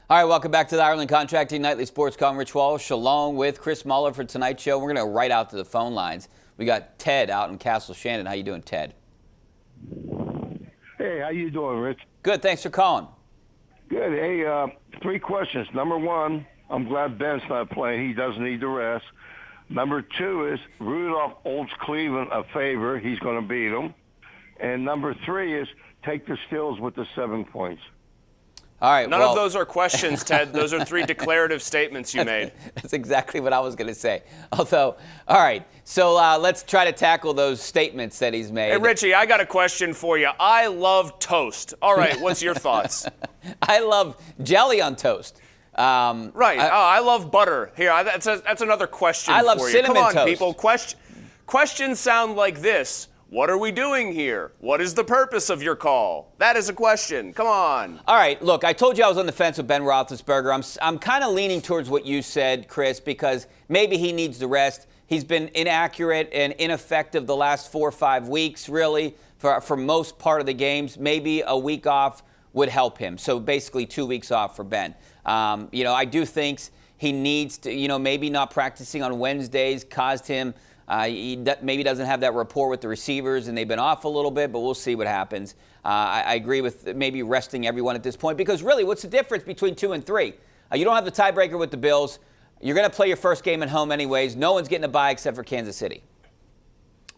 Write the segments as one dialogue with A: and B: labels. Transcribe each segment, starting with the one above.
A: All right, welcome back to the Ireland Contracting Nightly Sports Call. I'm Rich Walsh, along with Chris Mueller for tonight's show. We're going to right out to the phone lines. We got Ted out in Castle Shannon. How you doing, Ted?
B: Hey, how you doing, Rich?
A: Good, thanks for calling.
B: Good. Hey, 3 questions. Number 1, I'm glad Ben's not playing. He doesn't need the rest. Number 2 is Rudolph owes Cleveland a favor. He's going to beat them. And number 3 is take the Steelers with the 7 points.
A: All right.
C: None of those are questions, Ted. Those are 3 declarative statements you made.
A: That's exactly what I was going to say. Although, all right. So let's try to tackle those statements that he's made.
C: Hey, Richie, I got a question for you. I love toast. All right, what's your thoughts?
A: I love jelly on toast.
C: Right. I love butter. Here, that's another question for you.
A: I love cinnamon
C: Come on,
A: toast.
C: people. Questions sound like this. What are we doing here? What is the purpose of your call? That is a question. Come on.
A: All right, look, I told you I was on the fence with Ben Roethlisberger. I'm kind of leaning towards what you said, Chris, because maybe he needs the rest. He's been inaccurate and ineffective the last 4 or 5 weeks, really, for most part of the games. Maybe a week off would help him. So basically 2 weeks off for Ben. I do think he needs to, maybe not practicing on Wednesdays caused him. He maybe doesn't have that rapport with the receivers, and they've been off a little bit, but we'll see what happens. I agree with maybe resting everyone at this point, because really, what's the difference between 2 and 3? You don't have the tiebreaker with the Bills. You're going to play your first game at home anyways. No one's getting a bye except for Kansas City.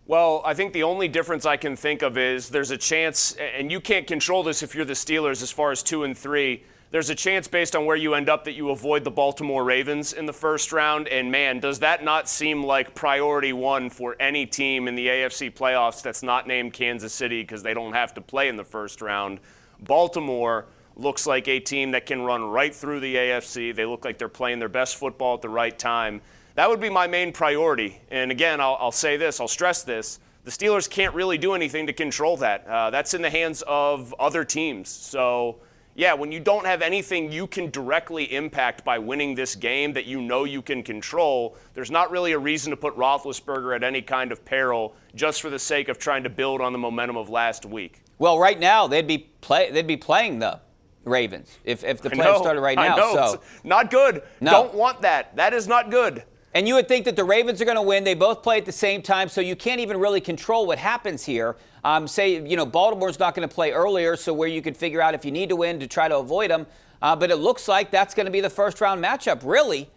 C: Well, I think the only difference I can think of is there's a chance, and you can't control this if you're the Steelers as far as 2 and 3, there's a chance based on where you end up that you avoid the Baltimore Ravens in the first round. And, man, does that not seem like priority 1 for any team in the AFC playoffs that's not named Kansas City because they don't have to play in the first round? Baltimore looks like a team that can run right through the AFC. They look like they're playing their best football at the right time. That would be my main priority. And, again, I'll say this, I'll stress this. The Steelers can't really do anything to control that. That's in the hands of other teams. So, yeah, when you don't have anything you can directly impact by winning this game that you can control, there's not really a reason to put Roethlisberger at any kind of peril just for the sake of trying to build on the momentum of last week.
A: Well, right now they'd be playing the Ravens if the playoffs started right now.
C: I know.
A: So
C: it's not good.
A: No.
C: Don't want that. That is not good.
A: And you would think that the Ravens are going to win. They both play at the same time, so you can't even really control what happens here. Baltimore's not going to play earlier, so where you could figure out if you need to win to try to avoid them. But it looks like that's going to be the first-round matchup, really,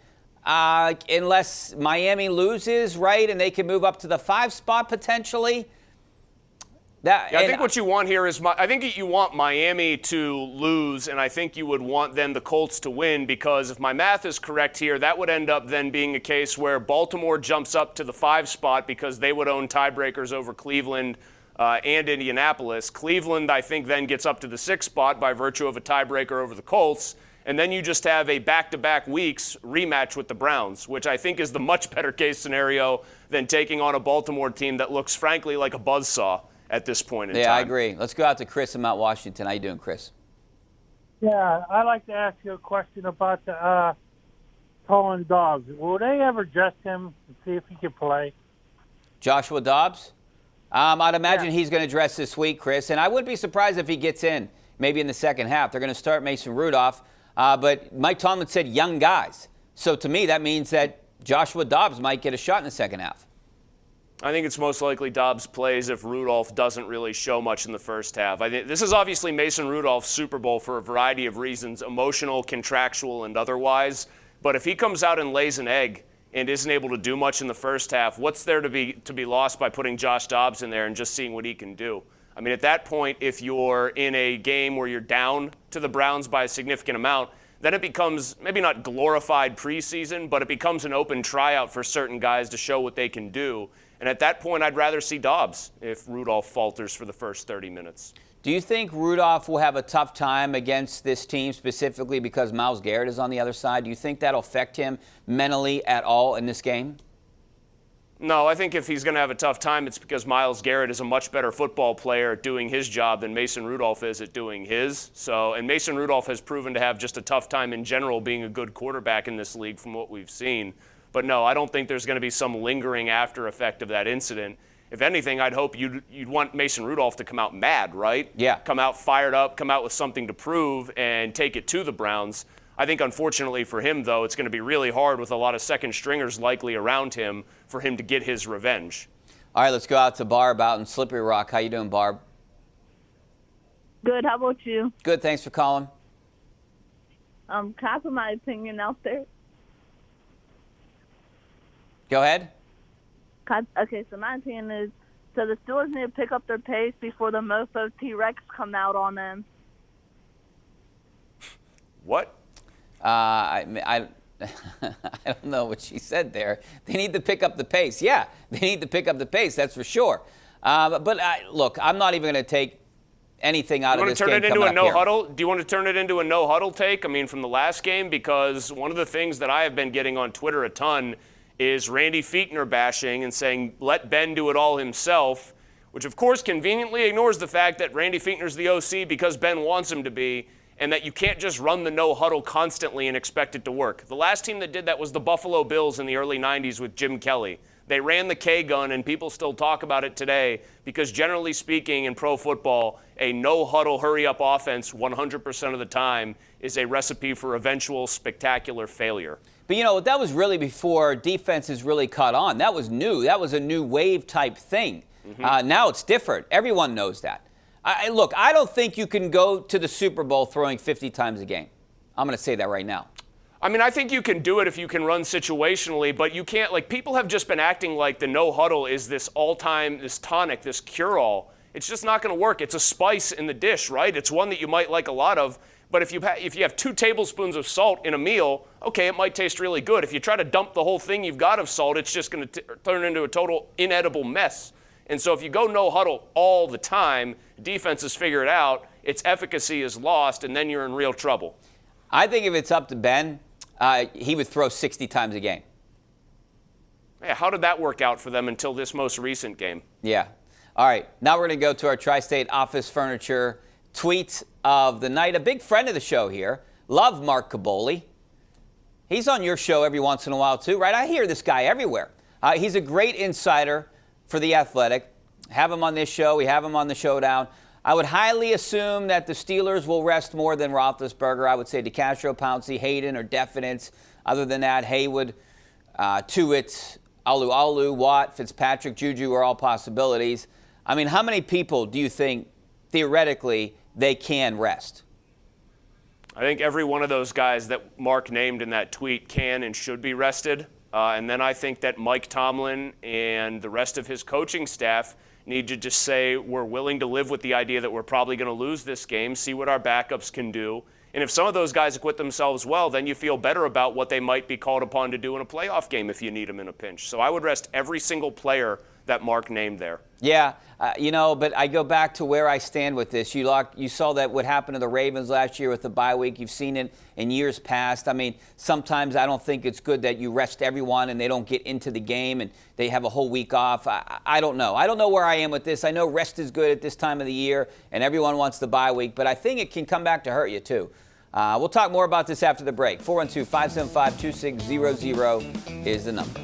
A: unless Miami loses, right, and they can move up to the 5 spot potentially.
C: I think what you want here is I think you want Miami to lose, and I think you would want then the Colts to win, because if my math is correct here, that would end up then being a case where Baltimore jumps up to the 5 spot because they would own tiebreakers over Cleveland and Indianapolis. Cleveland, I think, then gets up to the 6 spot by virtue of a tiebreaker over the Colts, and then you just have a back-to-back weeks rematch with the Browns, which I think is the much better case scenario than taking on a Baltimore team that looks, frankly, like a buzzsaw at this point in time.
A: Yeah, I agree. Let's go out to Chris in Mount Washington. How you doing, Chris?
D: Yeah, I'd like to ask you a question about the Colin Dobbs. Will they ever adjust him and see if he can play?
A: Joshua Dobbs? I'd imagine he's going to dress this week, Chris, and I wouldn't be surprised if he gets in maybe in the second half. They're going to start Mason Rudolph, but Mike Tomlin said young guys. So to me, that means that Joshua Dobbs might get a shot in the second half.
C: I think it's most likely Dobbs plays if Rudolph doesn't really show much in the first half. I think this is obviously Mason Rudolph's Super Bowl for a variety of reasons, emotional, contractual, and otherwise. But if he comes out and lays an egg and isn't able to do much in the first half, what's there to be lost by putting Josh Dobbs in there and just seeing what he can do? I mean, at that point, if you're in a game where you're down to the Browns by a significant amount, then it becomes maybe not glorified preseason, but it becomes an open tryout for certain guys to show what they can do. And at that point, I'd rather see Dobbs if Rudolph falters for the first 30 minutes.
A: Do you think Rudolph will have a tough time against this team specifically because Myles Garrett is on the other side? Do you think that'll affect him mentally at all in this game?
C: No, I think if he's going to have a tough time, it's because Myles Garrett is a much better football player at doing his job than Mason Rudolph is at doing his. And Mason Rudolph has proven to have just a tough time in general being a good quarterback in this league from what we've seen. But no, I don't think there's going to be some lingering after effect of that incident. If anything, I'd hope you'd want Mason Rudolph to come out mad, right?
A: Yeah.
C: Come out fired up, come out with something to prove, and take it to the Browns. I think, unfortunately for him, though, it's going to be really hard with a lot of second stringers likely around him for him to get his revenge.
A: All right, let's go out to Barb out in Slippery Rock. How you doing, Barb?
E: Good. How about you?
A: Good. Thanks for calling.
E: Can I put my opinion out there?
A: Go ahead.
E: Okay, so my opinion is, so the Steelers need to pick up their pace before the mofo T-Rex come out on them.
C: What?
A: I don't know what she said there. They need to pick up the pace. Yeah, they need to pick up the pace. That's for sure. But look, I'm not even going to take anything out of this game.
C: Do you want to turn it into a no huddle? Do you want to turn it into a no huddle take? I mean, from the last game, because one of the things that I have been getting on Twitter a ton is Randy Fichtner bashing and saying, let Ben do it all himself, which of course conveniently ignores the fact that Randy Fichtner's the OC because Ben wants him to be, and that you can't just run the no huddle constantly and expect it to work. The last team that did that was the Buffalo Bills in the early 90s with Jim Kelly. They ran the K gun, and people still talk about it today because generally speaking in pro football, a no huddle hurry up offense 100% of the time is a recipe for eventual spectacular failure.
A: But, you know, that was really before defenses really caught on. That was new. That was a new wave type thing. Now it's different. Everyone knows that. Look, I don't think you can go to the Super Bowl throwing 50 times a game. I'm going to say that right now.
C: I mean, I think you can do it if you can run situationally, but you can't. Like, people have just been acting like the no huddle is this all-time, this tonic, this cure-all. It's just not going to work. It's a spice in the dish, right? It's one that you might like a lot of. But if you have 2 tablespoons of salt in a meal, okay, it might taste really good. If you try to dump the whole thing you've got of salt, it's just going to turn into a total inedible mess. And so if you go no huddle all the time, defenses figure it out, its efficacy is lost, and then you're in real trouble.
A: I think if it's up to Ben, he would throw 60 times a game.
C: Yeah, how did that work out for them until this most recent game?
A: Yeah. All right, now we're going to go to our Tri-State Office Furniture tweet of the night. A big friend of the show here. Love Mark Caboli. He's on your show every once in a while too, right? I hear this guy everywhere. He's a great insider for The Athletic. Have him on this show. We have him on the Showdown. I would highly assume that the Steelers will rest more than Roethlisberger. I would say DeCastro, Pouncey, Hayden are definites. Other than that, Haywood, Tuitt, Alu, Watt, Fitzpatrick, Juju are all possibilities. I mean, how many people do you think, theoretically, they can rest?
C: I think every one of those guys that Mark named in that tweet can and should be rested. And then I think that Mike Tomlin and the rest of his coaching staff need to just say we're willing to live with the idea that we're probably going to lose this game, see what our backups can do. And if some of those guys acquit themselves well, then you feel better about what they might be called upon to do in a playoff game if you need them in a pinch. So I would rest every single player that Mark named there.
A: Yeah, but I go back to where I stand with this. You saw that what happened to the Ravens last year with the bye week. You've seen it in years past. I mean, sometimes I don't think it's good that you rest everyone and they don't get into the game and they have a whole week off. I don't know. I don't know where I am with this. I know rest is good at this time of the year and everyone wants the bye week, but I think it can come back to hurt you too. We'll talk more about this after the break. 412-575-2600 is the number.